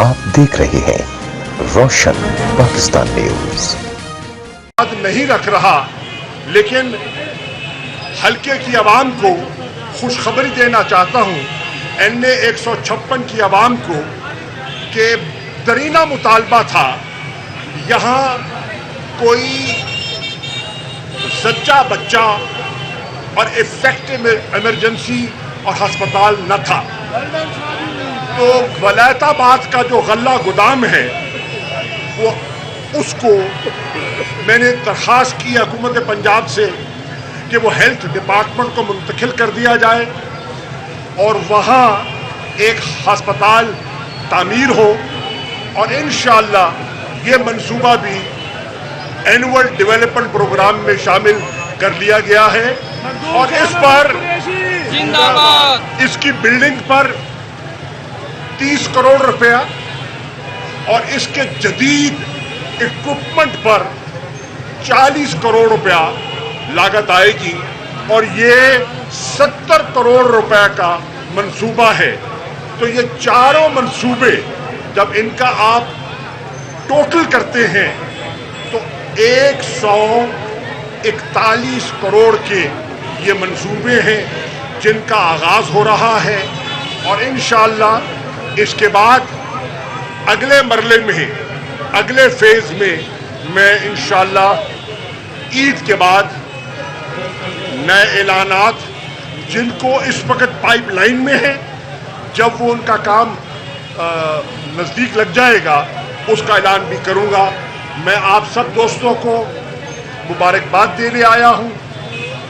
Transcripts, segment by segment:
आप देख रहे हैं रोशन पाकिस्तान न्यूज। नहीं रख रहा, लेकिन हल्के की आवाम को खुशखबरी देना चाहता हूँ, NA 156 की आवाम को, कि दरीना मुतालबा था यहाँ कोई सच्चा बच्चा और इफेक्टिव इमरजेंसी और अस्पताल न था। तो वलायताबाद का जो गल्ला गोदाम है वो उसको मैंने दरख्वास्त की हुकूमत पंजाब से कि वो हेल्थ डिपार्टमेंट को मुंतकिल कर दिया जाए और वहाँ एक अस्पताल तामीर हो, और इंशाअल्लाह ये मंसूबा भी एनुअल डेवलपमेंट प्रोग्राम में शामिल कर लिया गया है। और इस पर इसकी बिल्डिंग पर 30 करोड़ रुपया और इसके जदीद इक्विपमेंट पर 40 करोड़ रुपया लागत आएगी, और ये 70 करोड़ रुपए का मंसूबा है। तो ये चारों मंसूबे जब इनका आप टोटल करते हैं तो 141 करोड़ के ये मंसूबे हैं जिनका आगाज़ हो रहा है। और इंशाअल्लाह इसके बाद अगले मरले में, अगले फेज़ में मैं इंशाअल्लाह ईद के बाद नए ऐलानात जिनको इस वक्त पाइपलाइन में है, जब वो उनका काम नज़दीक लग जाएगा उसका ऐलान भी करूँगा। मैं आप सब दोस्तों को मुबारकबाद देने आया हूँ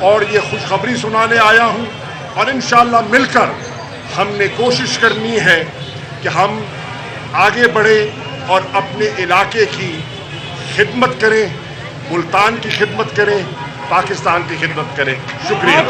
और ये खुशखबरी सुनाने आया हूँ, और इंशाअल्लाह मिलकर हमने कोशिश करनी है कि हम आगे बढ़े और अपने इलाके की खिदमत करें, मुल्तान की खिदमत करें, पाकिस्तान की खिदमत करें। शुक्रिया।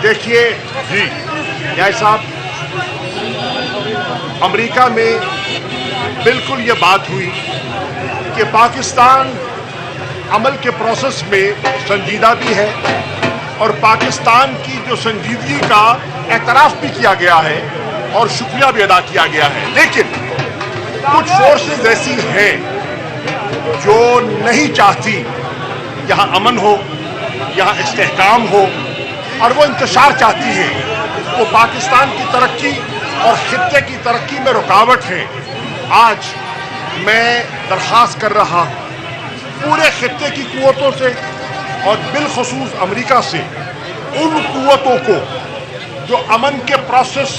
देखिए जी जय साहब, अमेरिका में बिल्कुल ये बात हुई कि पाकिस्तान अमल के प्रोसेस में संजीदा भी है और पाकिस्तान की जो संजीदगी का एतराफ़ भी किया गया है और शुक्रिया भी अदा किया गया है। लेकिन कुछ फोर्सेस ऐसी हैं जो नहीं चाहती यहाँ अमन हो, यहाँ इस्तेहकाम हो, और वो इंतशार चाहती है। वो पाकिस्तान की तरक्की और खित्ते की तरक्की में रुकावट है। आज मैं दरख्वास्त कर रहा हूँ पूरे खित्ते की कुव्वतों से और बिलखुसूस अमेरिका से, उन कुव्वतों को जो अमन के प्रोसेस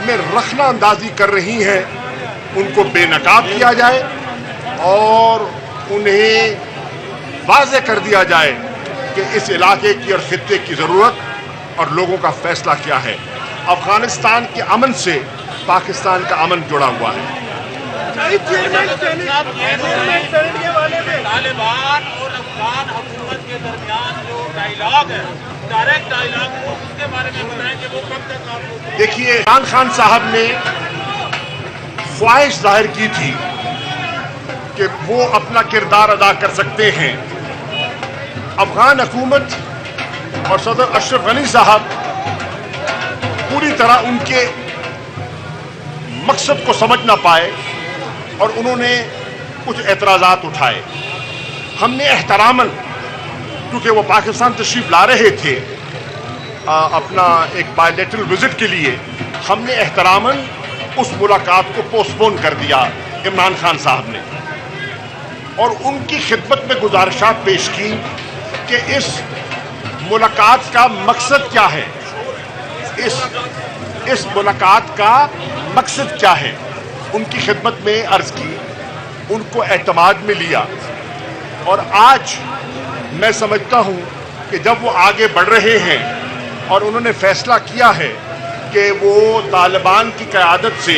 में रखना अंदाजी कर रही हैं, उनको बेनकाब किया जाए और उन्हें वाज़ेह कर दिया जाए कि इस इलाके की और खित्ते की ज़रूरत और लोगों का फैसला क्या है। अफगानिस्तान के अमन से पाकिस्तान का अमन जुड़ा हुआ है। तालिबान और अफगान हुकूमत के दरमियान जो डायलॉग है, डायरेक्ट डायलॉग, उसके बारे में बताएंगे वो कब तक आप? देखिए, इमरान खान साहब ने ख्वाहिश जाहिर की थी कि वो अपना किरदार अदा कर सकते हैं। अफगान हुकूमत और सदर अशरफ गनी साहब पूरी तरह उनके मकसद को समझ ना पाए और उन्होंने कुछ एतराज़ात उठाए। हमने एहतरामन, क्योंकि वो पाकिस्तान तशरीफ़ ला रहे थे अपना एक बायलैटरल विज़िट के लिए, हमने एहतरामन उस मुलाकात को पोस्टपोन कर दिया इमरान खान साहब ने, और उनकी खिदमत में गुजारिशात पेश की कि इस मुलाकात का मकसद क्या है, इस मुलाकात का मकसद क्या है। उनकी खिदमत में अर्ज़ की, उनको एतमाद में लिया, और आज मैं समझता हूँ कि जब वो आगे बढ़ रहे हैं और उन्होंने फैसला किया है کہ وہ طالبان کی قیادت سے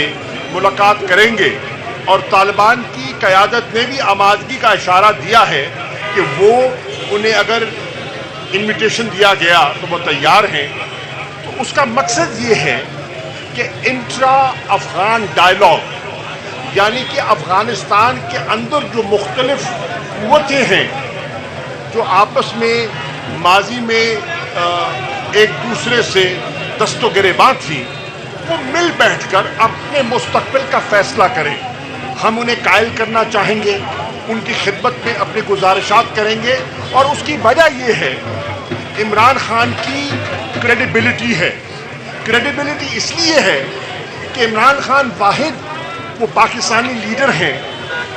ملاقات کریں گے، اور طالبان کی قیادت نے بھی آمادگی کا اشارہ دیا ہے کہ وہ انہیں اگر انویٹیشن دیا گیا تو وہ تیار ہیں۔ تو اس کا مقصد یہ ہے کہ انٹرا افغان ڈائلاگ، یعنی کہ افغانستان کے اندر جو مختلف قوتیں ہیں جو آپس میں ماضی میں ایک دوسرے سے دست و گریباں تھیں، وہ مل بیٹھ کر اپنے مستقبل کا فیصلہ کریں۔ ہم انہیں قائل کرنا چاہیں گے، ان کی خدمت میں اپنی گزارشات کریں گے، اور اس کی وجہ یہ ہے عمران خان کی کریڈیبلٹی ہے۔ کریڈیبلٹی اس لیے ہے کہ عمران خان واحد وہ پاکستانی لیڈر ہیں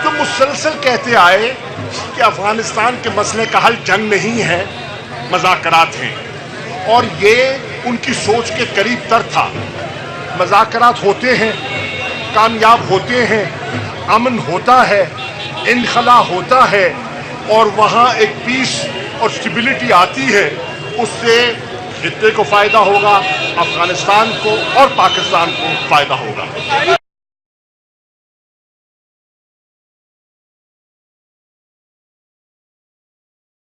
جو مسلسل کہتے آئے کہ افغانستان کے مسئلے کا حل جنگ نہیں ہے، مذاکرات ہیں، اور یہ ان کی سوچ کے قریب تر تھا۔ مذاکرات ہوتے ہیں، کامیاب ہوتے ہیں، امن ہوتا ہے، انخلا ہوتا ہے، اور وہاں ایک پیس اور اسٹیبلٹی آتی ہے۔ اس سے خطے کو فائدہ ہوگا، افغانستان کو اور پاکستان کو فائدہ ہوگا۔